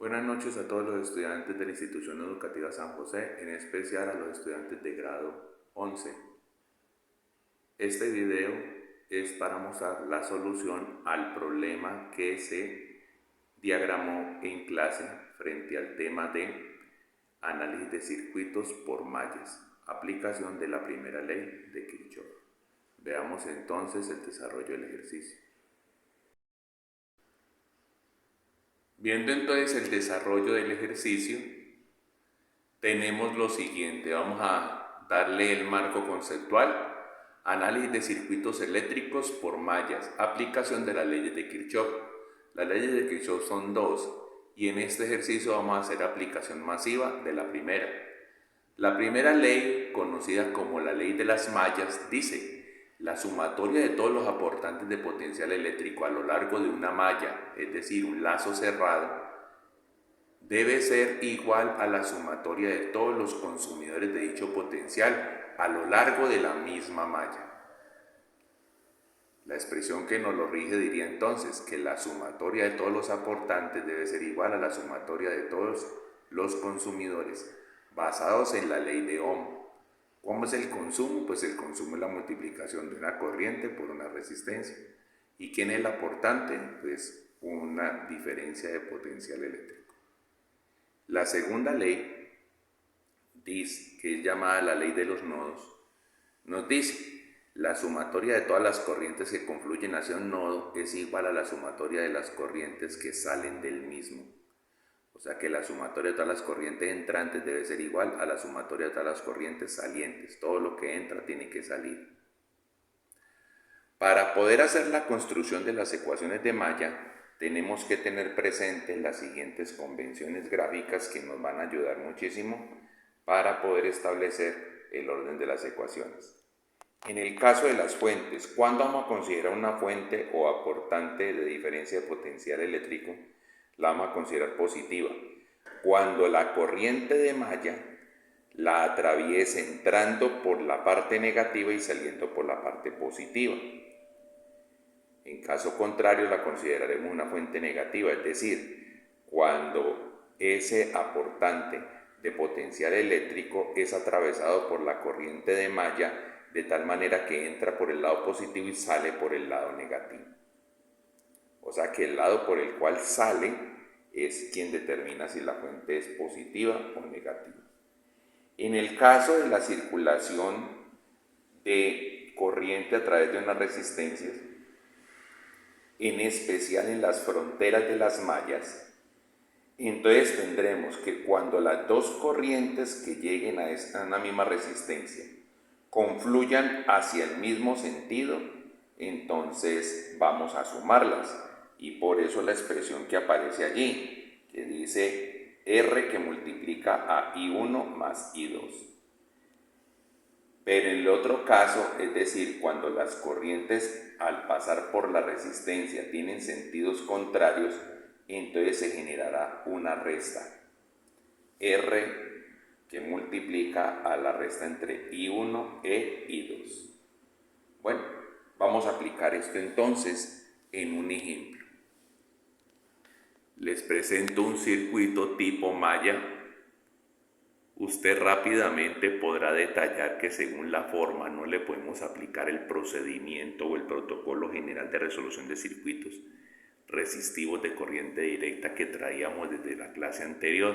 Buenas noches a todos los estudiantes de la institución educativa San José, en especial a los estudiantes de grado 11. Este video es para mostrar la solución al problema que se diagramó en clase frente al tema de análisis de circuitos por mallas, aplicación de la primera ley de Kirchhoff. Veamos entonces el desarrollo del ejercicio. Viendo entonces el desarrollo del ejercicio, tenemos lo siguiente. Vamos a darle el marco conceptual: análisis de circuitos eléctricos por mallas, aplicación de las leyes de Kirchhoff. Las leyes de Kirchhoff son dos, y en este ejercicio vamos a hacer aplicación masiva de la primera. La primera ley, conocida como la ley de las mallas, dice: la sumatoria de todos los aportantes de potencial eléctrico a lo largo de una malla, es decir, un lazo cerrado, debe ser igual a la sumatoria de todos los consumidores de dicho potencial a lo largo de la misma malla. La expresión que nos lo rige diría entonces que la sumatoria de todos los aportantes debe ser igual a la sumatoria de todos los consumidores, basados en la ley de Ohm. ¿Cómo es el consumo? Pues el consumo es la multiplicación de una corriente por una resistencia. ¿Y quién es el aportante? Pues una diferencia de potencial eléctrico. La segunda ley, dice, que es llamada la ley de los nodos, nos dice: la sumatoria de todas las corrientes que confluyen hacia un nodo es igual a la sumatoria de las corrientes que salen del mismo. O sea que la sumatoria de todas las corrientes entrantes debe ser igual a la sumatoria de todas las corrientes salientes. Todo lo que entra tiene que salir. Para poder hacer la construcción de las ecuaciones de malla, tenemos que tener presentes las siguientes convenciones gráficas que nos van a ayudar muchísimo para poder establecer el orden de las ecuaciones. En el caso de las fuentes, ¿cuándo vamos a considerar una fuente o aportante de diferencia de potencial eléctrico? La vamos a considerar positiva cuando la corriente de malla la atraviese entrando por la parte negativa y saliendo por la parte positiva. En caso contrario, la consideraremos una fuente negativa, es decir, cuando ese aportante de potencial eléctrico es atravesado por la corriente de malla de tal manera que entra por el lado positivo y sale por el lado negativo. O sea que el lado por el cual sale es quien determina si la fuente es positiva o negativa. En el caso de la circulación de corriente a través de unas resistencias, en especial en las fronteras de las mallas, entonces tendremos que cuando las dos corrientes que lleguen a una misma resistencia confluyan hacia el mismo sentido, entonces vamos a sumarlas. Y por eso la expresión que aparece allí, que dice R que multiplica a I1 más I2. Pero en el otro caso, es decir, cuando las corrientes al pasar por la resistencia tienen sentidos contrarios, entonces se generará una resta. R que multiplica a la resta entre I1 e I2. Bueno, vamos a aplicar esto entonces en un ejemplo. Les presento un circuito tipo malla. Usted rápidamente podrá detallar que según la forma no le podemos aplicar el procedimiento o el protocolo general de resolución de circuitos resistivos de corriente directa que traíamos desde la clase anterior,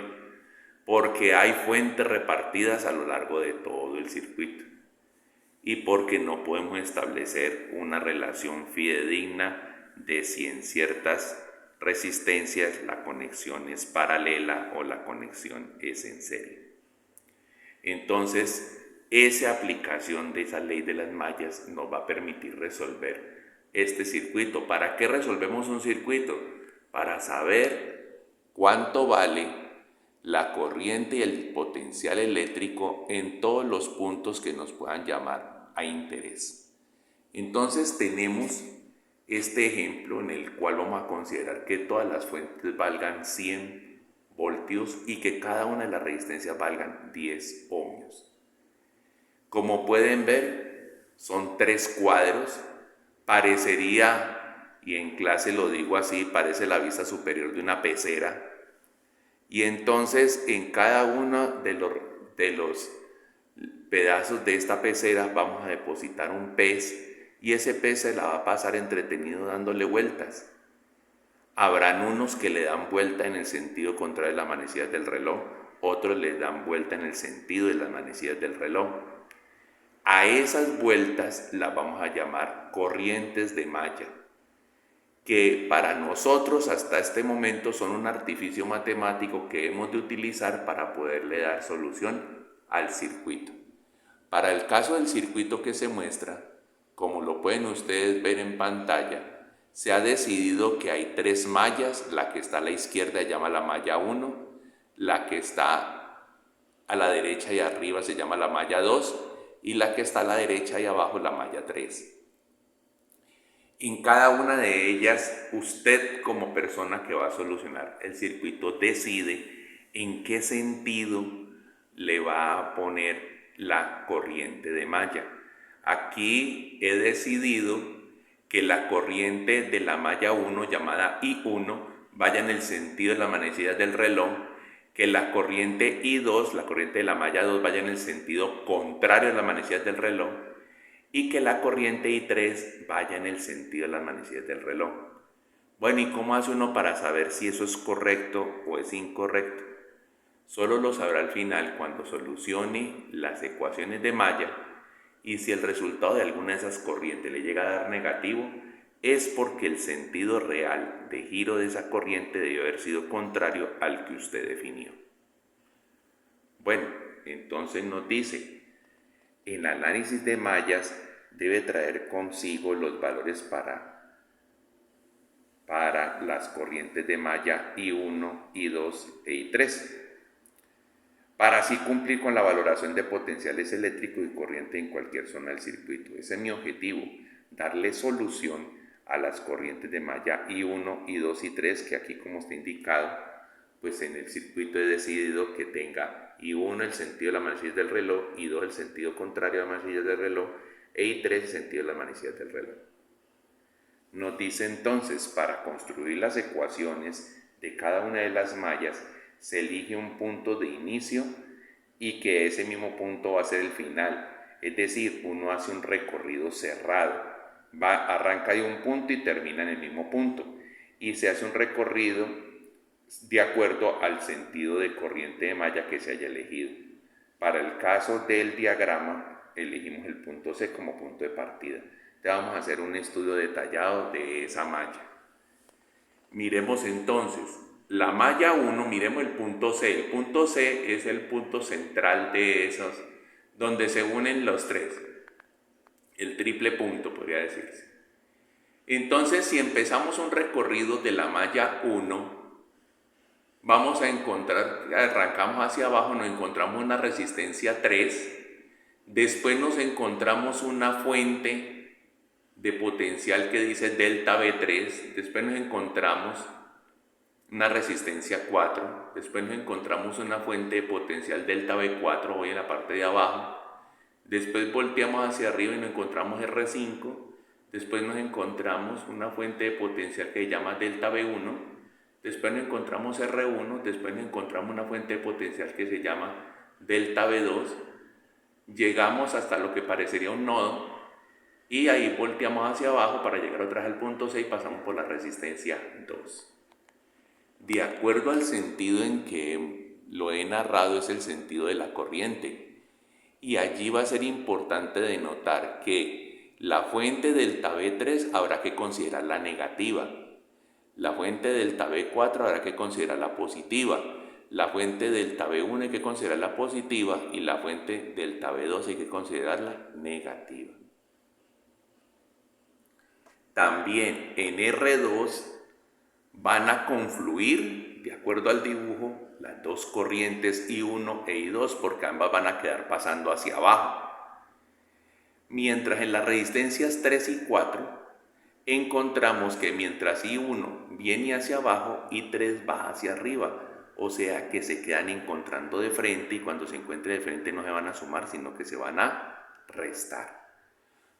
porque hay fuentes repartidas a lo largo de todo el circuito y porque no podemos establecer una relación fidedigna de si en ciertas resistencias la conexión es paralela o la conexión es en serie. Entonces, esa aplicación de esa ley de las mallas nos va a permitir resolver este circuito. ¿Para qué resolvemos un circuito? Para saber cuánto vale la corriente y el potencial eléctrico en todos los puntos que nos puedan llamar a interés. Entonces tenemos este ejemplo en el cual vamos a considerar que todas las fuentes valgan 100 voltios y que cada una de las resistencias valgan 10 ohmios. Como pueden ver, son 3 cuadros. Parecería, y en clase lo digo así, parece la vista superior de una pecera. Y entonces en cada uno de los pedazos de esta pecera vamos a depositar un pez y ese pez se la va a pasar entretenido dándole vueltas. Habrán unos que le dan vuelta en el sentido contrario de las manecillas del reloj, otros le dan vuelta en el sentido de las manecillas del reloj. A esas vueltas las vamos a llamar corrientes de malla, que para nosotros hasta este momento son un artificio matemático que hemos de utilizar para poderle dar solución al circuito. Para el caso del circuito que se muestra, como lo pueden ustedes ver en pantalla, se ha decidido que hay 3 mallas. La que está a la izquierda se llama la malla 1, la que está a la derecha y arriba se llama la malla 2 y la que está a la derecha y abajo la malla 3. En cada una de ellas, usted como persona que va a solucionar el circuito decide en qué sentido le va a poner la corriente de malla. Aquí he decidido que la corriente de la malla 1, llamada I1, vaya en el sentido de las manecillas del reloj, que la corriente I2, la corriente de la malla 2, vaya en el sentido contrario de las manecillas del reloj, y que la corriente I3 vaya en el sentido de las manecillas del reloj. Bueno, ¿y cómo hace uno para saber si eso es correcto o es incorrecto? Solo lo sabrá al final cuando solucione las ecuaciones de malla, y si el resultado de alguna de esas corrientes le llega a dar negativo, es porque el sentido real de giro de esa corriente debió haber sido contrario al que usted definió. Bueno, entonces nos dice, el análisis de mallas debe traer consigo los valores para las corrientes de malla I1, I2 e I3, para así cumplir con la valoración de potenciales eléctricos y corriente en cualquier zona del circuito. Ese es mi objetivo, darle solución a las corrientes de malla I1, I2 y I3, que aquí, como está indicado, pues en el circuito he decidido que tenga I1 el sentido de las manecillas del reloj, I2 el sentido contrario de las manecillas del reloj e I3 el sentido de las manecillas del reloj. Nos dice entonces, para construir las ecuaciones de cada una de las mallas, se elige un punto de inicio y que ese mismo punto va a ser el final. Es decir, uno hace un recorrido cerrado. Arranca de un punto y termina en el mismo punto. Y se hace un recorrido de acuerdo al sentido de corriente de malla que se haya elegido. Para el caso del diagrama, elegimos el punto C como punto de partida. Entonces vamos a hacer un estudio detallado de esa malla. Miremos entonces. La malla 1, miremos el punto C. El punto C es el punto central de esos, donde se unen los tres. El triple punto, podría decirse. Entonces, si empezamos un recorrido de la malla 1, vamos a encontrar, arrancamos hacia abajo, nos encontramos una resistencia 3, después nos encontramos una fuente de potencial que dice delta V3, después nos encontramos una resistencia 4, después nos encontramos una fuente de potencial delta V4, hoy en la parte de abajo, después volteamos hacia arriba y nos encontramos R5, después nos encontramos una fuente de potencial que se llama delta V1, después nos encontramos R1, después nos encontramos una fuente de potencial que se llama delta V2, llegamos hasta lo que parecería un nodo y ahí volteamos hacia abajo para llegar otra vez al punto 6 y pasamos por la resistencia 2. De acuerdo al sentido en que lo he narrado es el sentido de la corriente, y allí va a ser importante denotar que la fuente delta V3 habrá que considerarla negativa, la fuente delta V4 habrá que considerarla positiva, la fuente delta V1 hay que considerarla positiva y la fuente delta V2 hay que considerarla negativa. También en R2 van a confluir, de acuerdo al dibujo, las dos corrientes I1 e I2 porque ambas van a quedar pasando hacia abajo. Mientras en las resistencias 3 y 4 encontramos que mientras I1 viene hacia abajo, I3 va hacia arriba, o sea que se quedan encontrando de frente y cuando se encuentren de frente no se van a sumar sino que se van a restar.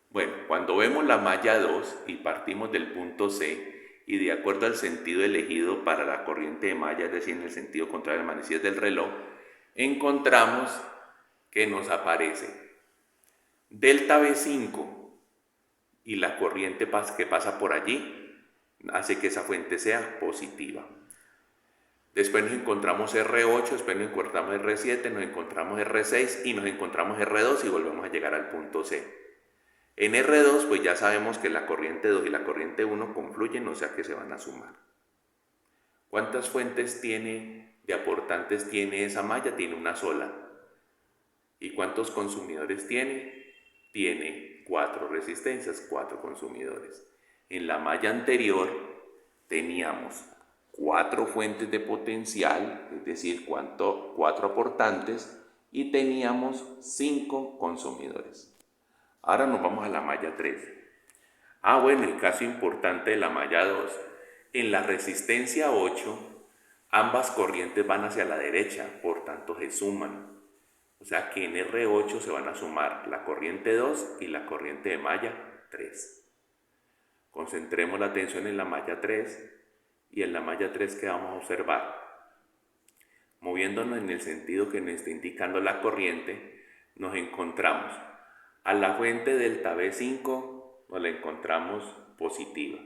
Bueno, cuando vemos la malla 2 y partimos del punto C, y de acuerdo al sentido elegido para la corriente de malla, es decir, en el sentido contrario al manecillas del reloj, encontramos que nos aparece delta V5 y la corriente que pasa por allí hace que esa fuente sea positiva. Después nos encontramos R8, después nos encontramos R7, nos encontramos R6 y nos encontramos R2 y volvemos a llegar al punto C. En R2 pues ya sabemos que la corriente 2 y la corriente 1 confluyen, o sea que se van a sumar. ¿Cuántas fuentes de aportantes tiene esa malla? Tiene una sola. ¿Y cuántos consumidores tiene? Tiene 4 resistencias, 4 consumidores. En la malla anterior teníamos 4 fuentes de potencial, es decir, 4 aportantes, y teníamos 5 consumidores. Ahora nos vamos a la malla 3. Bueno, el caso importante de la malla 2. En la resistencia 8, ambas corrientes van hacia la derecha, por tanto se suman. O sea que en R8 se van a sumar la corriente 2 y la corriente de malla 3. Concentremos la atención en la malla 3 y en la malla 3 que vamos a observar. Moviéndonos en el sentido que nos está indicando la corriente, nos encontramos a la fuente delta V5, nos la encontramos positiva.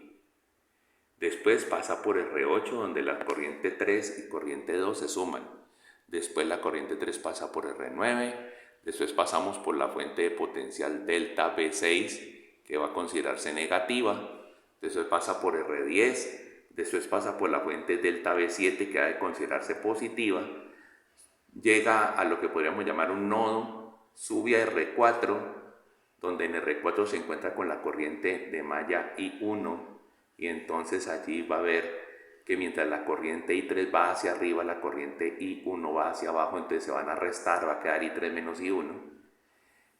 Después pasa por R8 donde la corriente 3 y corriente 2 se suman. Después la corriente 3 pasa por R9, después pasamos por la fuente de potencial delta V6 que va a considerarse negativa, después pasa por R10, después pasa por la fuente delta V7 que ha de considerarse positiva, llega a lo que podríamos llamar un nodo, sube a R4, donde en R4 se encuentra con la corriente de malla I1, y entonces allí va a ver que mientras la corriente I3 va hacia arriba, la corriente I1 va hacia abajo, entonces se van a restar, va a quedar I3 menos I1,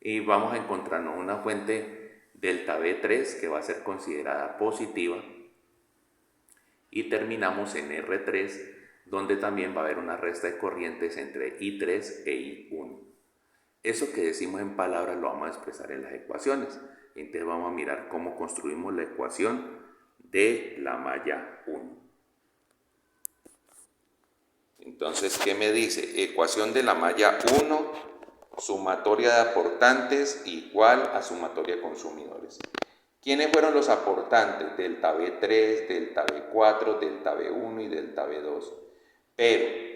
y vamos a encontrarnos una fuente delta V3 que va a ser considerada positiva, y terminamos en R3, donde también va a haber una resta de corrientes entre I3 e I1. Eso que decimos en palabras lo vamos a expresar en las ecuaciones. Entonces vamos a mirar cómo construimos la ecuación de la malla 1. Entonces, ¿qué me dice? Ecuación de la malla 1, sumatoria de aportantes igual a sumatoria de consumidores. ¿Quiénes fueron los aportantes? Delta V3, delta V4, delta V1 y delta V2. Pero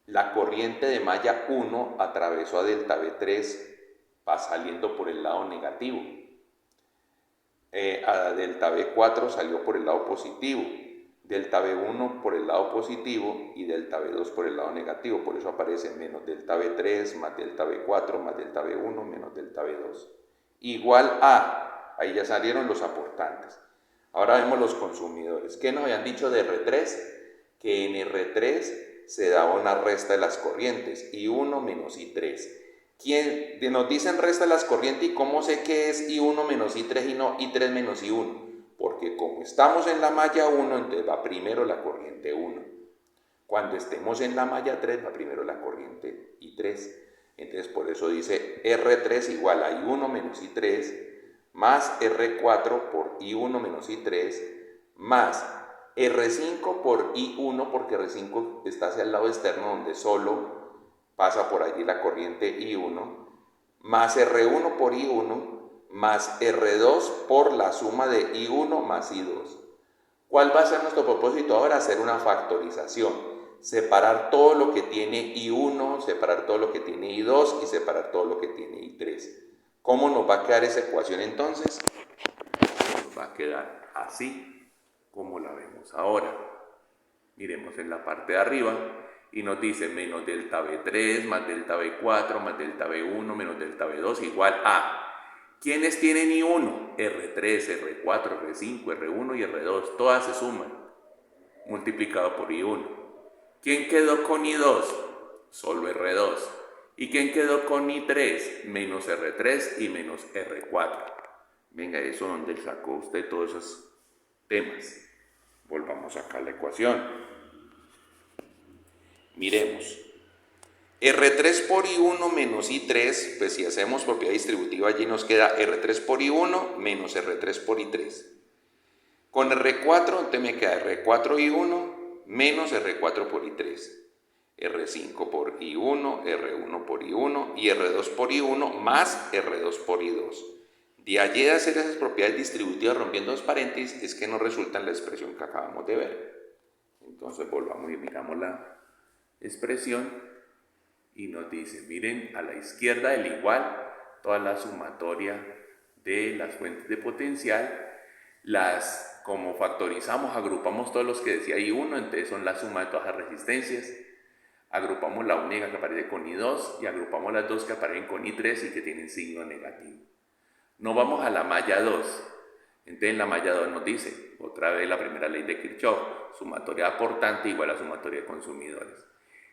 la corriente de malla 1 atravesó a delta V3, va saliendo por el lado negativo. A delta V4 salió por el lado positivo, delta V1 por el lado positivo y delta V2 por el lado negativo. Por eso aparece menos delta V3 más delta V4 más delta V1 menos delta V2. Igual a, ahí ya salieron los aportantes. Ahora vemos los consumidores. ¿Qué nos habían dicho de R3? Que en R3 se daba una resta de las corrientes, I1 menos I3. ¿Quién nos dicen resta de las corrientes y cómo sé que es I1 menos I3 y no I3 menos I1? Porque como estamos en la malla 1, entonces va primero la corriente 1. Cuando estemos en la malla 3, va primero la corriente I3. Entonces por eso dice R3 igual a I1 menos I3 más R4 por I1 menos I3 más R5 por I1, porque R5 está hacia el lado externo donde solo pasa por allí la corriente I1, más R1 por I1, más R2 por la suma de I1 más I2. ¿Cuál va a ser nuestro propósito ahora? Hacer una factorización, separar todo lo que tiene I1, separar todo lo que tiene I2 y separar todo lo que tiene I3. ¿Cómo nos va a quedar esa ecuación entonces? Nos va a quedar así como la vemos ahora. Miremos en la parte de arriba y nos dice menos delta V3 más delta V4 más delta V1 menos delta V2 igual a... ¿Quiénes tienen I1? R3, R4, R5, R1 y R2. Todas se suman, multiplicado por I1. ¿Quién quedó con I2? Solo R2. ¿Y quién quedó con I3? Menos R3 y menos R4. Venga, eso donde sacó usted todos esos temas. Volvamos acá a la ecuación. Miremos. R3 por I1 menos I3, pues si hacemos propiedad distributiva allí nos queda R3 por I1 menos R3 por I3. Con R4 entonces me queda R4 I1 menos R4 por I3. R5 por I1, R1 por I1 y R2 por I1 más R2 por I2. De allí de hacer esas propiedades distributivas rompiendo los paréntesis es que nos resulta la expresión que acabamos de ver. Entonces volvamos y miramos la expresión y nos dice, miren a la izquierda del igual, toda la sumatoria de las fuentes de potencial, como factorizamos, agrupamos todos los que decía I1, entonces son la suma de todas las resistencias, agrupamos la única que aparece con I2 y agrupamos las dos que aparecen con I3 y que tienen signo negativo. Nos vamos a la malla 2. Entonces en la malla 2 nos dice, otra vez la primera ley de Kirchhoff, sumatoria de aportante igual a sumatoria de consumidores.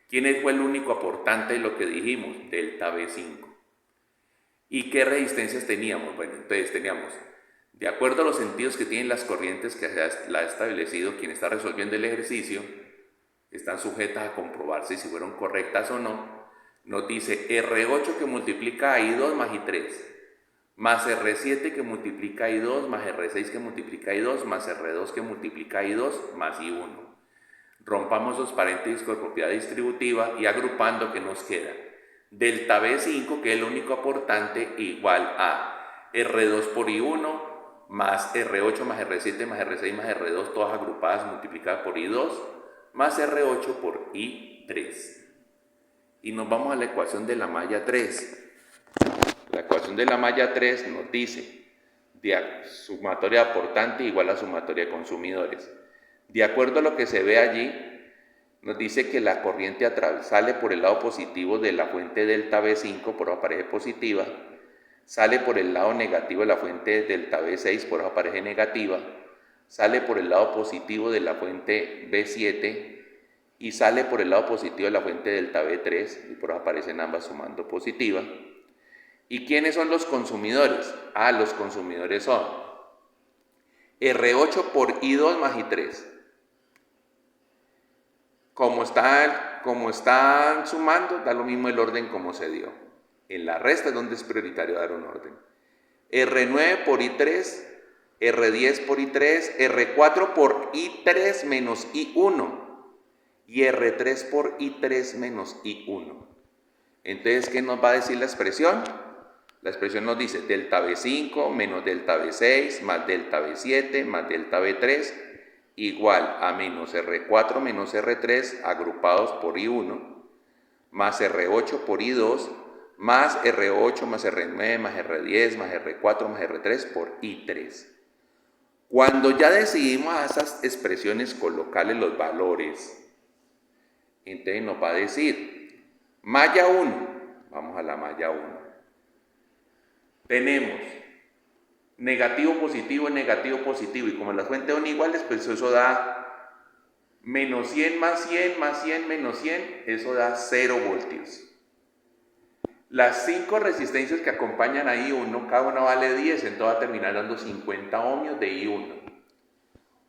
¿Quién fue el único aportante de lo que dijimos? Delta B5. ¿Y qué resistencias teníamos? Bueno, entonces teníamos, de acuerdo a los sentidos que tienen las corrientes que la ha establecido quien está resolviendo el ejercicio, están sujetas a comprobarse si fueron correctas o no, nos dice R8 que multiplica a I2 más I3, más R7 que multiplica a I2, más R6 que multiplica a I2, más R2 que multiplica a I2, más I1. Rompamos los paréntesis con propiedad distributiva y agrupando, que nos queda delta B5, que es el único aportante, igual a R2 por I1 más R8 más R7 más R6 más R2, todas agrupadas multiplicadas por I2, más R8 por I3. Y nos vamos a la ecuación de la malla 3. La ecuación de la malla 3 nos dice sumatoria de aportante igual a sumatoria de consumidores. De acuerdo a lo que se ve allí, nos dice que la corriente sale por el lado positivo de la fuente delta B5, por eso aparece positiva, sale por el lado negativo de la fuente delta B6, por eso aparece negativa, sale por el lado positivo de la fuente B7 y sale por el lado positivo de la fuente delta B3, y por eso aparecen ambas sumando positiva. ¿Y quiénes son los consumidores? Los consumidores son R8 por I2 más I3. Como están sumando, da lo mismo el orden como se dio. En la resta es donde es prioritario dar un orden. R9 por I3, R10 por I3, R4 por I3 menos I1 y R3 por I3 menos I1. Entonces, ¿qué nos va a decir la expresión? La expresión nos dice delta B5 menos delta B6 más delta B7 más delta B3 igual a menos R4 menos R3 agrupados por I1 más R8 por I2 más R8 más R9 más R10 más R4 más R3 por I3. Cuando ya decidimos a esas expresiones colocarle los valores, entonces nos va a decir malla 1, vamos a la malla 1. Tenemos negativo, positivo, y como las fuentes son iguales, pues eso da menos 100 más 100 más 100 menos 100, eso da 0 voltios. Las 5 resistencias que acompañan a I1, cada una vale 10, entonces va a terminar dando 50 ohmios de I1.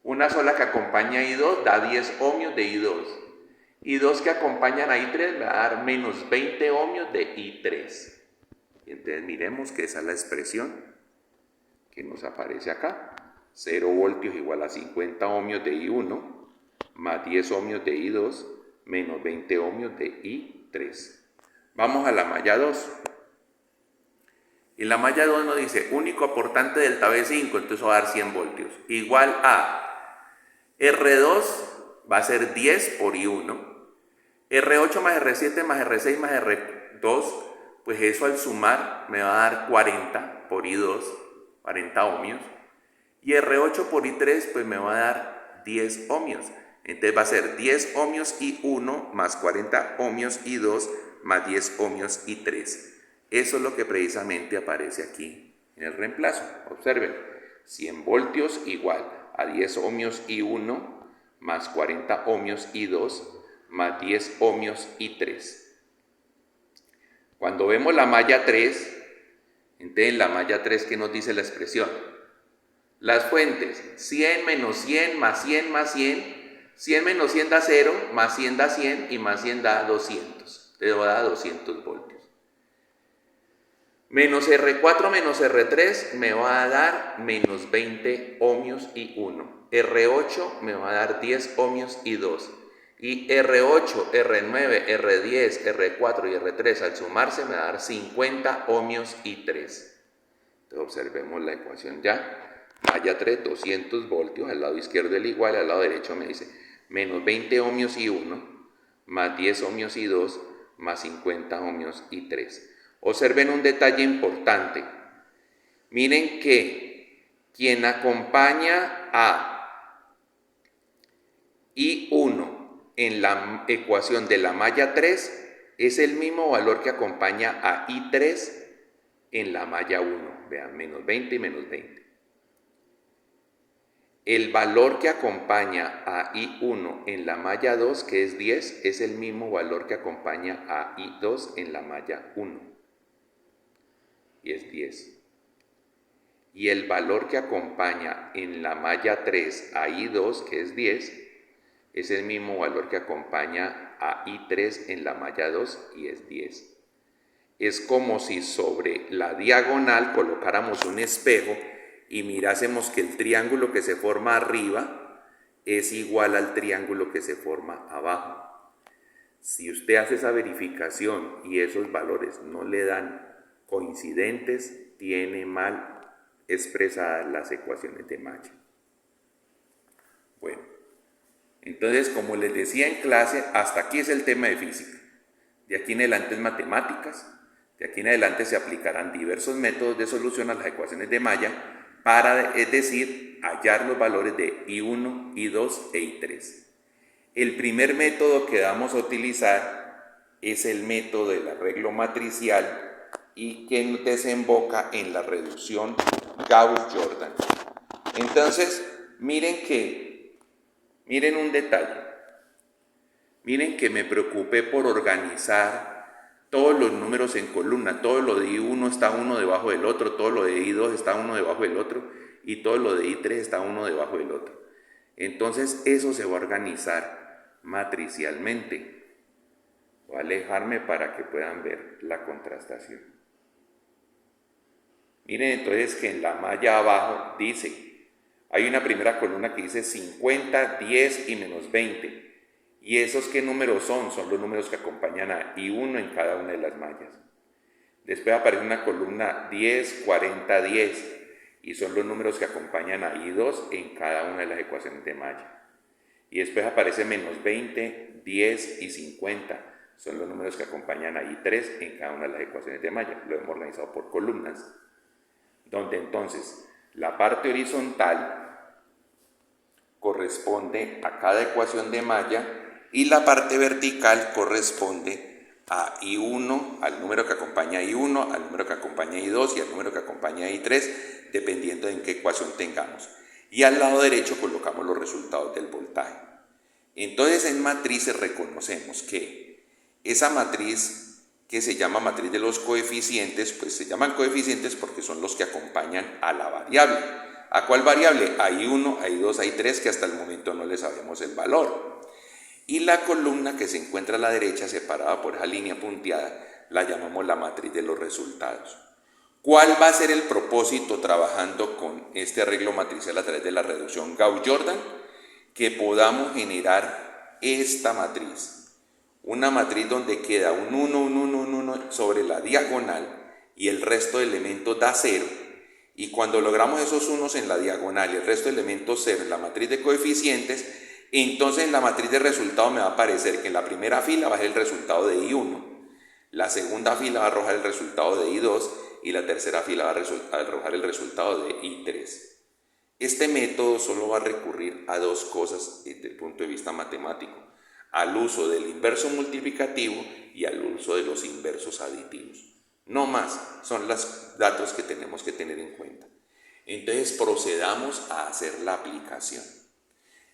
Una sola que acompaña a I2 da 10 ohmios de I2. Y dos que acompañan a I3 va a dar menos 20 ohmios de I3. Y entonces miremos que esa es la expresión que nos aparece acá. 0 voltios igual a 50 ohmios de I1 más 10 ohmios de I2 menos 20 ohmios de I3. Vamos a la malla 2. En la malla 2 nos dice único aportante delta B5, entonces va a dar 100 voltios. Igual a R2 va a ser 10 por I1. R8 más R7 más R6 más R2, pues eso al sumar me va a dar 40 por I2, 40 ohmios. Y R8 por I3 pues me va a dar 10 ohmios. Entonces va a ser 10 ohmios I1 más 40 ohmios I2 más 10 ohmios I3. Eso es lo que precisamente aparece aquí en el reemplazo. Observen, 100 voltios igual a 10 ohmios I1 más 40 ohmios I2 más 10 ohmios I3. Cuando vemos la malla 3, entonces en la malla 3, ¿qué nos dice la expresión? Las fuentes, 100 menos 100 más 100 más 100, 100 menos 100 da 0, más 100 da 100 y más 100 da 200. Te va a dar 200 voltios. Menos R4 menos R3 me va a dar menos 20 ohmios y 1. R8 me va a dar 10 ohmios y 2. Y R8, R9, R10, R4 y R3 al sumarse me va a dar 50 ohmios y 3. Entonces observemos la ecuación ya. Malla 3, 200 voltios, al lado izquierdo el igual, al lado derecho me dice menos 20 ohmios y 1, más 10 ohmios y 2, más 50 ohmios y 3. Observen un detalle importante. Miren que quien acompaña a I1 en la ecuación de la malla 3 es el mismo valor que acompaña a I3 en la malla 1. Vean, menos 20 y menos 20. El valor que acompaña a I1 en la malla 2, que es 10, es el mismo valor que acompaña a I2 en la malla 1, y es 10. Y el valor que acompaña en la malla 3 a I2, que es 10, es el mismo valor que acompaña a I3 en la malla 2, y es 10. Es como si sobre la diagonal colocáramos un espejo y mirásemos que el triángulo que se forma arriba es igual al triángulo que se forma abajo. Si usted hace esa verificación y esos valores no le dan coincidentes, tiene mal expresadas las ecuaciones de malla. Bueno, entonces, como les decía en clase, hasta aquí es el tema de física. De aquí en adelante es matemáticas. De aquí en adelante se aplicarán diversos métodos de solución a las ecuaciones de malla para, es decir, hallar los valores de I1, I2 e I3. El primer método que vamos a utilizar es el método del arreglo matricial y que desemboca en la reducción Gauss-Jordan. Entonces, miren un detalle. Miren que me preocupé por organizar todos los números en columna. Todo lo de I1 está uno debajo del otro, todo lo de I2 está uno debajo del otro y todo lo de I3 está uno debajo del otro. Entonces eso se va a organizar matricialmente. Voy a alejarme para que puedan ver la contrastación. Miren entonces que en la malla abajo dice, hay una primera columna que dice 50, 10 y menos 20. ¿Y esos qué números son? Son los números que acompañan a I1 en cada una de las mallas. Después aparece una columna 10, 40, 10. Y son los números que acompañan a I2 en cada una de las ecuaciones de malla. Y después aparece menos 20, 10 y 50. Son los números que acompañan a I3 en cada una de las ecuaciones de malla. Lo hemos organizado por columnas. Donde entonces la parte horizontal corresponde a cada ecuación de malla y la parte vertical corresponde a I1, al número que acompaña a I1, al número que acompaña a I2 y al número que acompaña a I3, dependiendo de en qué ecuación tengamos. Y al lado derecho colocamos los resultados del voltaje. Entonces en matrices reconocemos que esa matriz que se llama matriz de los coeficientes, pues se llaman coeficientes porque son los que acompañan a la variable. ¿A cuál variable? A I1, a I2, a I3, que hasta el momento no le sabemos el valor. Y la columna que se encuentra a la derecha, separada por esa línea punteada, la llamamos la matriz de los resultados. ¿Cuál va a ser el propósito trabajando con este arreglo matricial a través de la reducción Gauss-Jordan? Que podamos generar esta matriz. Una matriz donde queda un 1, un 1, un 1 sobre la diagonal y el resto de elementos da 0. Y cuando logramos esos unos en la diagonal y el resto de elementos 0 en la matriz de coeficientes, entonces en la matriz de resultado me va a aparecer que en la primera fila va a ser el resultado de I1, la segunda fila va a arrojar el resultado de I2 y la tercera fila va a arrojar el resultado de I3. Este método solo va a recurrir a dos cosas desde el punto de vista matemático: al uso del inverso multiplicativo y al uso de los inversos aditivos. No más, son los datos que tenemos que tener en cuenta. Entonces procedamos a hacer la aplicación.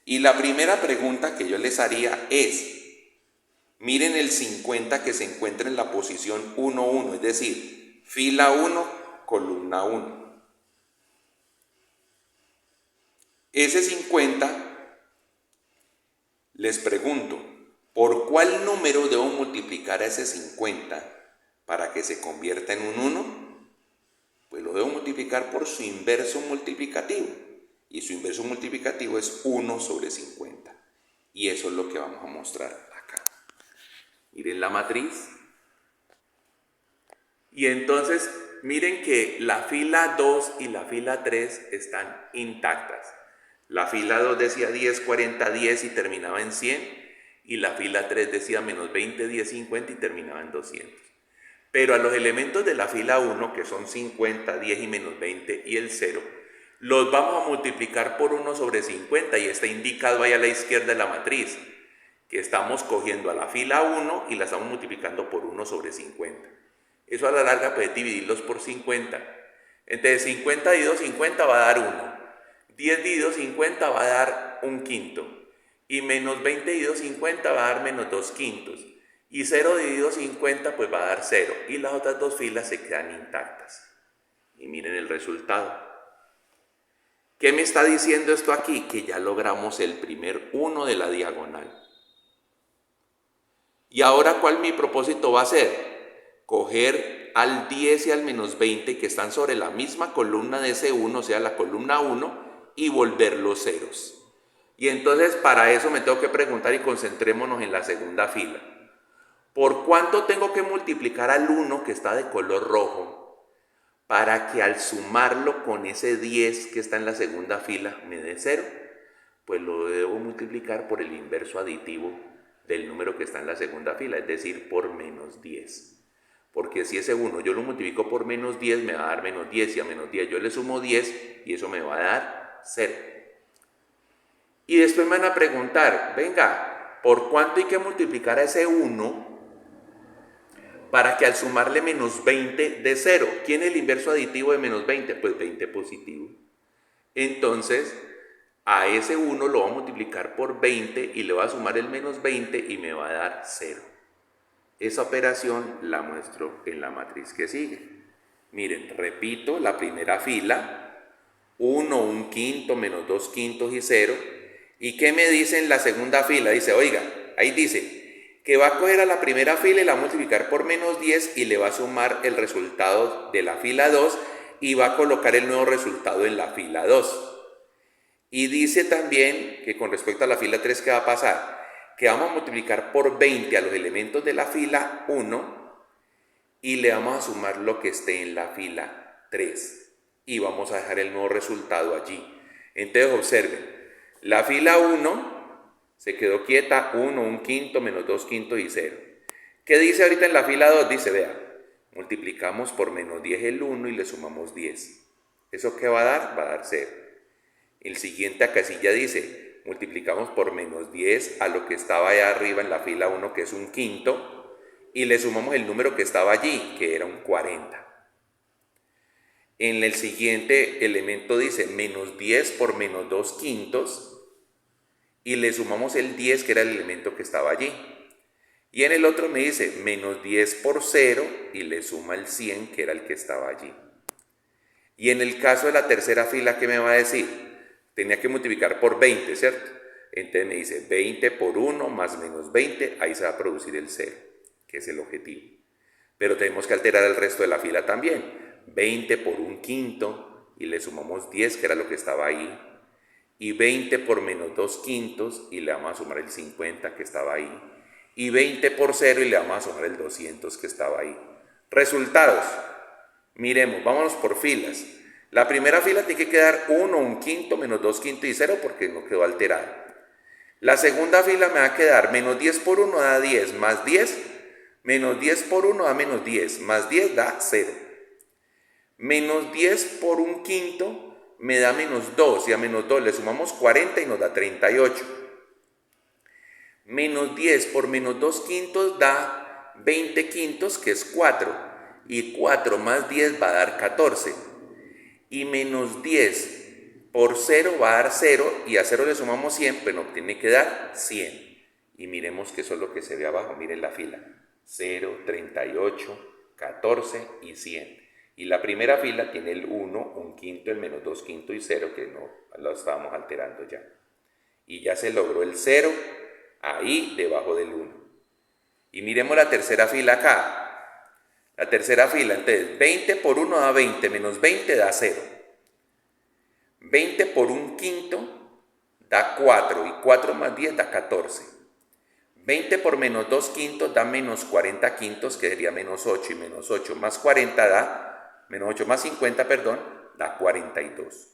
Y la primera pregunta que yo les haría es, miren el 50 que se encuentra en la posición 1, 1, es decir, fila 1, columna 1. Ese 50, les pregunto, ¿por cuál número debo multiplicar a ese 50 para que se convierta en un 1? Pues lo debo multiplicar por su inverso multiplicativo. Y su inverso multiplicativo es 1 sobre 50. Y eso es lo que vamos a mostrar acá. Miren la matriz. Y entonces, miren que la fila 2 y la fila 3 están intactas. La fila 2 decía 10, 40, 10 y terminaba en 100. Y la fila 3 decía menos 20, 10, 50 y terminaba en 200. Pero a los elementos de la fila 1, que son 50, 10 y menos 20 y el 0, los vamos a multiplicar por 1 sobre 50 y está indicado ahí a la izquierda de la matriz, que estamos cogiendo a la fila 1 y la estamos multiplicando por 1 sobre 50. Eso a la larga puede dividirlos por 50. Entonces 50 dividido 50 va a dar 1. 10 dividido 50 va a dar 1/5. Y menos 20 dividido 50 va a dar menos 2/5. Y 0 dividido 50 pues va a dar 0. Y las otras dos filas se quedan intactas. Y miren el resultado. ¿Qué me está diciendo esto aquí? Que ya logramos el primer 1 de la diagonal. Y ahora, ¿cuál mi propósito va a ser? Coger al 10 y al menos 20 que están sobre la misma columna de ese 1, o sea, la columna 1, y volverlos ceros. Y entonces para eso me tengo que preguntar y concentrémonos en la segunda fila. ¿Por cuánto tengo que multiplicar al 1 que está de color rojo para que al sumarlo con ese 10 que está en la segunda fila me dé 0? Pues lo debo multiplicar por el inverso aditivo del número que está en la segunda fila, es decir, por menos 10. Porque si ese 1 yo lo multiplico por menos 10, me va a dar menos 10, y a menos 10 yo le sumo 10 y eso me va a dar 0. Y después me van a preguntar, venga, ¿por cuánto hay que multiplicar a ese 1 para que al sumarle menos 20 de 0? ¿Quién es el inverso aditivo de menos 20? Pues 20 positivo. Entonces, a ese 1 lo voy a multiplicar por 20 y le voy a sumar el menos 20 y me va a dar 0. Esa operación la muestro en la matriz que sigue. Miren, repito, la primera fila, 1, 1/5, menos 2/5 y 0. ¿Y qué me dice en la segunda fila? Dice, oiga, ahí dice que va a coger a la primera fila y la va a multiplicar por menos 10 y le va a sumar el resultado de la fila 2 y va a colocar el nuevo resultado en la fila 2. Y dice también que con respecto a la fila 3, ¿qué va a pasar? Que vamos a multiplicar por 20 a los elementos de la fila 1 y le vamos a sumar lo que esté en la fila 3 y vamos a dejar el nuevo resultado allí. Entonces observen, la fila 1 se quedó quieta, 1, 1/5, menos 2/5 y 0. ¿Qué dice ahorita en la fila 2? Dice, vea, multiplicamos por menos 10 el 1 y le sumamos 10. ¿Eso qué va a dar? Va a dar 0. El siguiente casilla dice, multiplicamos por menos 10 a lo que estaba allá arriba en la fila 1, que es 1/5, y le sumamos el número que estaba allí, que era un 40. En el siguiente elemento dice menos 10 por menos 2/5, y le sumamos el 10, que era el elemento que estaba allí. Y en el otro me dice menos 10 por 0, y le suma el 100, que era el que estaba allí. Y en el caso de la tercera fila, ¿qué me va a decir? Tenía que multiplicar por 20, ¿cierto? Entonces me dice 20 por 1 más menos 20, ahí se va a producir el 0, que es el objetivo. Pero tenemos que alterar el resto de la fila también. 20 por 1/5 y le sumamos 10, que era lo que estaba ahí. Y 20 por menos 2/5 y le vamos a sumar el 50 que estaba ahí. Y 20 por 0 y le vamos a sumar el 200 que estaba ahí. Resultados. Miremos, vámonos por filas. La primera fila tiene que quedar 1, 1/5, menos 2/5 y 0 porque no quedó alterada. La segunda fila me va a quedar menos 10 por 1 da 10, más 10, menos 10 por 1 da menos 10, más 10 da 0. Menos 10 por 1/5 me da menos 2 y a menos 2 le sumamos 40 y nos da 38. Menos 10 por menos 2/5 da 20/5, que es 4. Y 4 más 10 va a dar 14. Y menos 10 por 0 va a dar 0. Y a 0 le sumamos 100, pero nos tiene que dar 100. Y miremos que eso es lo que se ve abajo. Miren la fila. 0, 38, 14 y 100. Y la primera fila tiene el 1, 1/5, el menos 2/5 y 0, que no lo estábamos alterando ya. Y ya se logró el 0 ahí debajo del 1. Y miremos la tercera fila acá. La tercera fila, entonces 20 por 1 da 20, menos 20 da 0. 20 por 1 quinto da 4 y 4 más 10 da 14. 20 por menos 2 quintos da menos 40 quintos, que sería menos 8, y menos 8 más 40 da, menos 8 más 50, perdón, da 42.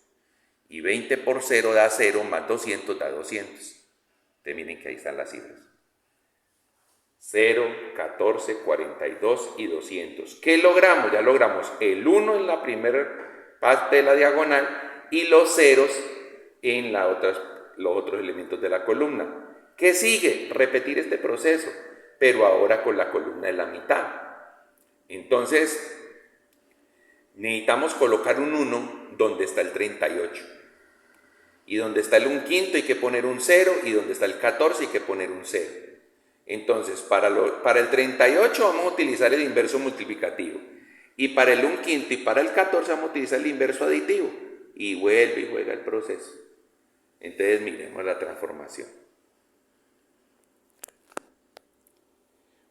Y 20 por 0 da 0, más 200 da 200. Entonces miren que ahí están las cifras. 0, 14, 42 y 200. ¿Qué logramos? Ya logramos el 1 en la primera parte de la diagonal y los ceros en los otros elementos de la columna. ¿Qué sigue? Repetir este proceso, pero ahora con la columna de la mitad. Entonces, necesitamos colocar un 1 donde está el 38. Y donde está el 1 quinto hay que poner un 0, y donde está el 14 hay que poner un 0. Entonces, para el 38 vamos a utilizar el inverso multiplicativo. Y para el 1 quinto y para el 14 vamos a utilizar el inverso aditivo. Y vuelve y juega el proceso. Entonces, miremos la transformación.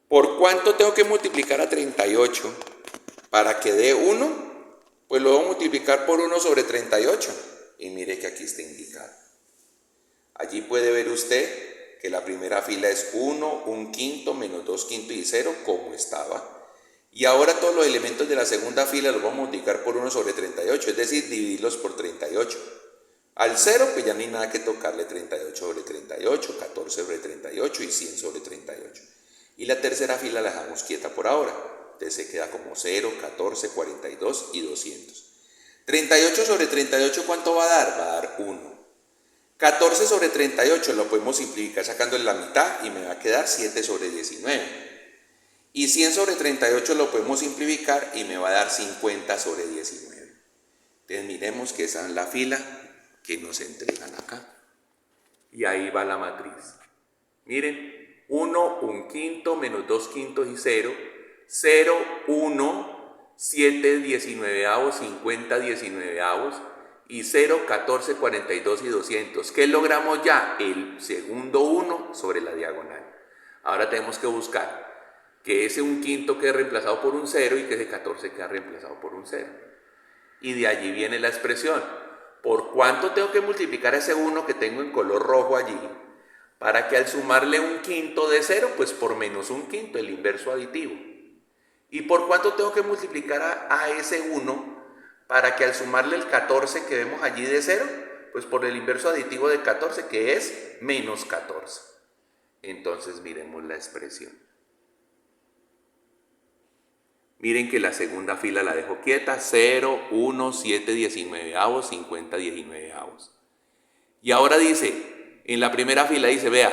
¿Por cuánto tengo que multiplicar a 38 para que dé 1? Pues lo voy a multiplicar por 1 sobre 38. Y mire que aquí está indicado. Allí puede ver usted que la primera fila es 1, 1 quinto, menos 2 quintos y 0, como estaba. Y ahora todos los elementos de la segunda fila los vamos a multiplicar por 1 sobre 38, es decir, dividirlos por 38. Al 0, pues ya no hay nada que tocarle, 38 sobre 38, 14 sobre 38 y 100 sobre 38. Y la tercera fila la dejamos quieta por ahora. Entonces se queda como 0, 14, 42 y 200. 38 sobre 38, ¿cuánto va a dar? Va a dar 1. 14 sobre 38 lo podemos simplificar sacándole la mitad y me va a quedar 7 sobre 19. Y 100 sobre 38 lo podemos simplificar y me va a dar 50 sobre 19. Entonces miremos que esa es la fila que nos entregan acá. Y ahí va la matriz. Miren, 1, 1 quinto, menos 2 quintos y 0. 0, 1, 7 19avos, 50 19avos. Y 0, 14, 42 y 200. ¿Qué logramos ya? El segundo 1 sobre la diagonal. Ahora tenemos que buscar que ese 1 quinto quede reemplazado por un 0 y que ese 14 quede reemplazado por un 0. Y de allí viene la expresión. ¿Por cuánto tengo que multiplicar ese 1 que tengo en color rojo allí? Para que al sumarle 1 quinto de 0, pues por menos 1 quinto, el inverso aditivo. ¿Y por cuánto tengo que multiplicar a ese 1? Para que al sumarle el 14 que vemos allí de 0, pues por el inverso aditivo de 14, que es menos 14. Entonces miremos la expresión. Miren que la segunda fila la dejo quieta, 0, 1, 7 19avos, 50 19avos. Y ahora dice, en la primera fila dice, vea,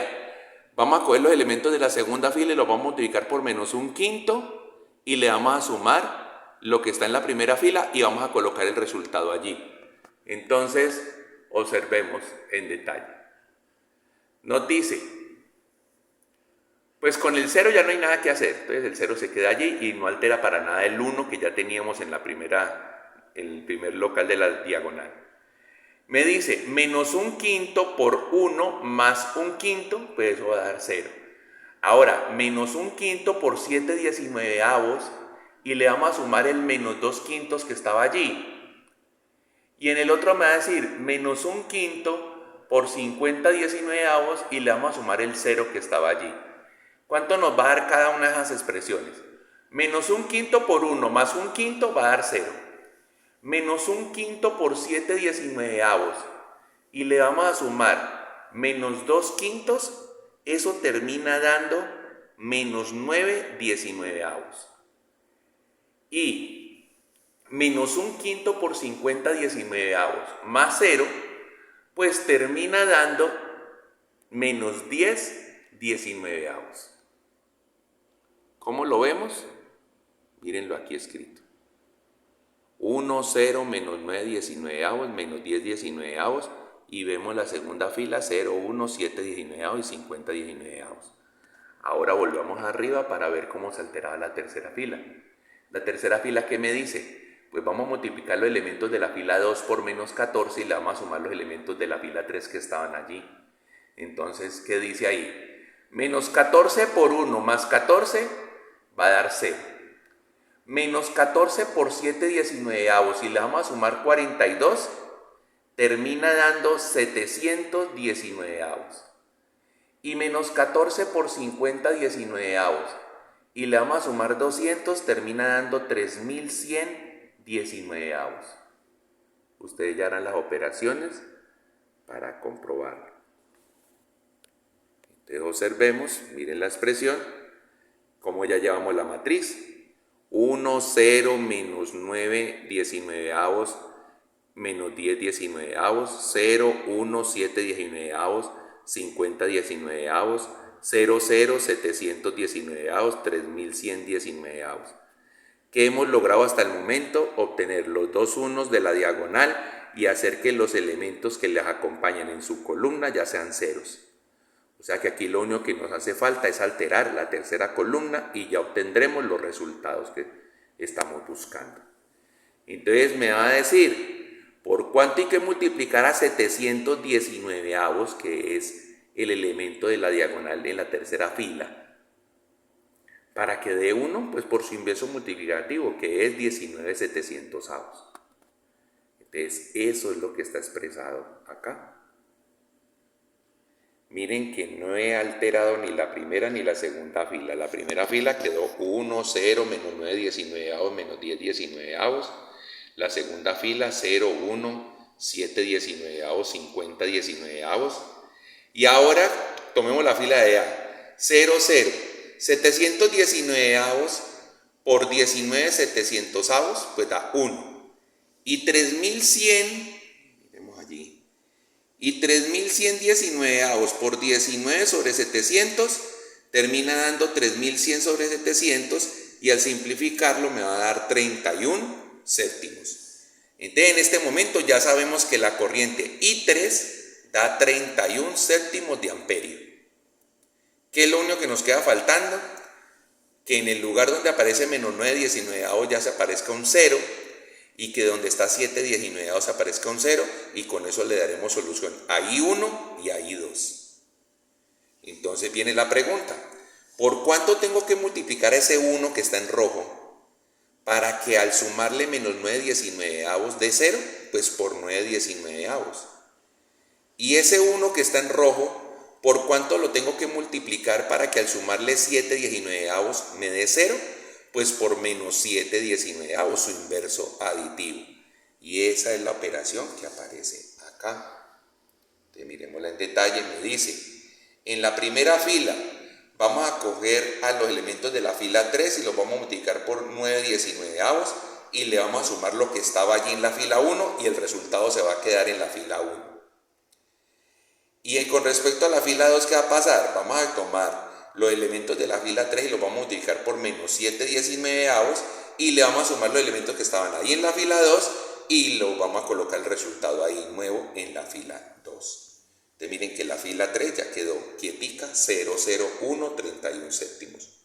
vamos a coger los elementos de la segunda fila y los vamos a multiplicar por menos 1 quinto y le vamos a sumar lo que está en la primera fila y vamos a colocar el resultado allí. Entonces, observemos en detalle. Nos dice, pues con el 0 ya no hay nada que hacer. Entonces el 0 se queda allí y no altera para nada el 1 que ya teníamos en el primer local de la diagonal. Me dice, menos 1 quinto por 1 más 1 quinto, pues eso va a dar 0. Ahora, menos 1 quinto por 7 19avos, y le vamos a sumar el menos 2 quintos que estaba allí. Y en el otro me va a decir menos 1 quinto por 50 19avos y le vamos a sumar el 0 que estaba allí. ¿Cuánto nos va a dar cada una de esas expresiones? Menos 1 quinto por 1 más 1 quinto va a dar 0. Menos 1 quinto por 7 19avos y le vamos a sumar menos 2 quintos, eso termina dando menos 9 19avos. Y menos 1 quinto por 50 19avos más 0, pues termina dando menos 10 19avos. ¿Cómo lo vemos? Mírenlo aquí escrito. 1, 0, menos 9 19avos, menos 10 19avos. Y vemos la segunda fila, 0, 1, 7 19avos y 50 19avos. Ahora volvamos arriba para ver cómo se alteraba la tercera fila. La tercera fila, ¿qué me dice? Pues vamos a multiplicar los elementos de la fila 2 por menos 14 y le vamos a sumar los elementos de la fila 3 que estaban allí. Entonces, ¿qué dice ahí? Menos 14 por 1 más 14 va a dar 0. Menos 14 por 7/19 y le vamos a sumar 42, termina dando 719. Y menos 14 por 50/19 y le vamos a sumar 200, termina dando 3119. Ustedes ya harán las operaciones para comprobarlo. Entonces observemos, miren la expresión, cómo ya llevamos la matriz. 1, 0, menos 9/19, menos 10/19, 0, 1, 7/19, 50/19, 0, 0, 719, 3119. ¿Qué hemos logrado hasta el momento? Obtener los dos unos de la diagonal y hacer que los elementos que les acompañan en su columna ya sean ceros. O sea que aquí lo único que nos hace falta es alterar la tercera columna y ya obtendremos los resultados que estamos buscando. Entonces me va a decir, ¿por cuánto hay que multiplicar a 719, que es el elemento de la diagonal en la tercera fila? Para que dé 1, pues por su inverso multiplicativo, que es 19/700. Entonces eso es lo que está expresado acá. Miren que no he alterado ni la primera ni la segunda fila. La primera fila quedó 1, 0, menos 9/19, menos 10/19. La segunda fila 0, 1, 7/19, 50/19. Y ahora tomemos la fila de A. 0, 0. 719 por 19/700, pues da 1. Y 3100, miremos allí. Y 3119 por 19/700 termina dando 3100/700 y al simplificarlo me va a dar 31 séptimos. Entonces en este momento ya sabemos que la corriente I3 da 31 séptimos de amperio. ¿Qué es lo único que nos queda faltando? Que en el lugar donde aparece menos 9/19 ya se aparezca un 0 y que donde está 7/19 aparezca un 0 y con eso le daremos solución a I1 y a I2. Entonces viene la pregunta, ¿por cuánto tengo que multiplicar ese 1 que está en rojo para que al sumarle menos 9/19 de 0? Pues por 9/19. Y ese 1 que está en rojo, ¿por cuánto lo tengo que multiplicar para que al sumarle 7/19 me dé 0? Pues por menos 7/19, su inverso aditivo. Y esa es la operación que aparece acá. Entonces miremosla en detalle. Me dice, en la primera fila vamos a coger a los elementos de la fila 3 y los vamos a multiplicar por 9/19 y le vamos a sumar lo que estaba allí en la fila 1 y el resultado se va a quedar en la fila 1. Y con respecto a la fila 2, ¿qué va a pasar? Vamos a tomar los elementos de la fila 3 y los vamos a multiplicar por menos 7/19 y le vamos a sumar los elementos que estaban ahí en la fila 2 y lo vamos a colocar el resultado ahí nuevo en la fila 2. Entonces miren que la fila 3 ya quedó quietica, 0, 0, 1, 31 séptimos.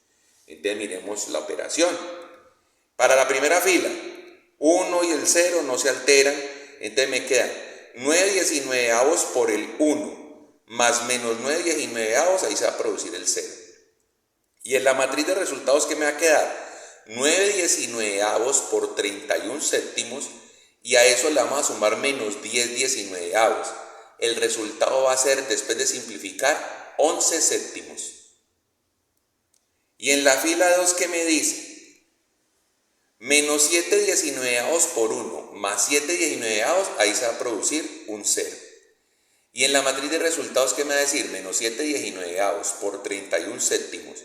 Entonces miremos la operación. Para la primera fila, 1 y el 0 no se alteran, entonces me quedan 9/19 por el 1 más menos 9/19, ahí se va a producir el 0. Y en la matriz de resultados, ¿qué me va a quedar? 9/19 por 31 séptimos y a eso le vamos a sumar menos 10/19. El resultado va a ser, después de simplificar, 11 séptimos. Y en la fila 2, ¿qué me dice? Menos 7/19 por 1 más 7/19, ahí se va a producir un 0. Y en la matriz de resultados, ¿qué me va a decir? Menos 7/19 por 31 séptimos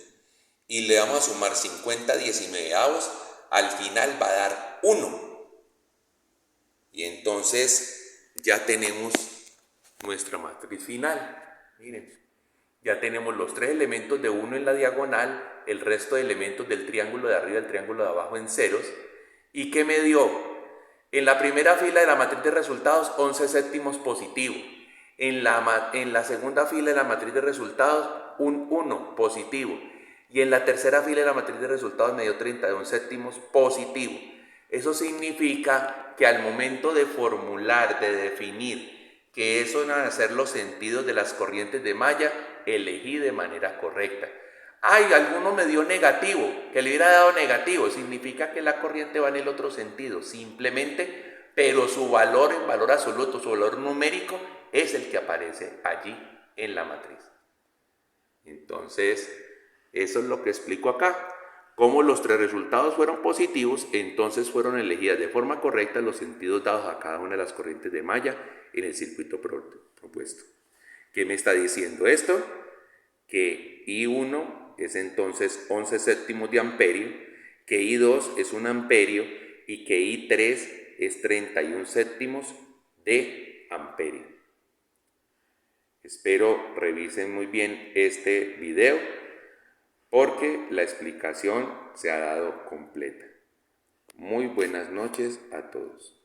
y le vamos a sumar 50/19, al final va a dar 1. Y entonces ya tenemos nuestra matriz final. Miren, ya tenemos los 3 elementos de 1 en la diagonal, el resto de elementos del triángulo de arriba y del triángulo de abajo en ceros. ¿Y qué me dio? En la primera fila de la matriz de resultados, 11 séptimos positivo. En la segunda fila de la matriz de resultados, un 1 positivo. Y en la tercera fila de la matriz de resultados me dio 31 séptimos positivo. Eso significa que al momento de formular, de definir que eso van a ser los sentidos de las corrientes de malla, elegí de manera correcta. Ay, alguno me dio negativo, que le hubiera dado negativo, significa que la corriente va en el otro sentido, simplemente, pero su valor en valor absoluto, su valor numérico, es el que aparece allí en la matriz. Entonces, eso es lo que explico acá. Como los tres resultados fueron positivos, entonces fueron elegidas de forma correcta los sentidos dados a cada una de las corrientes de malla en el circuito propuesto. ¿Qué me está diciendo esto? Que I1 es entonces 11 séptimos de amperio, que I2 es 1 amperio y que I3 es 31 séptimos de amperio. Espero revisen muy bien este video porque la explicación se ha dado completa. Muy buenas noches a todos.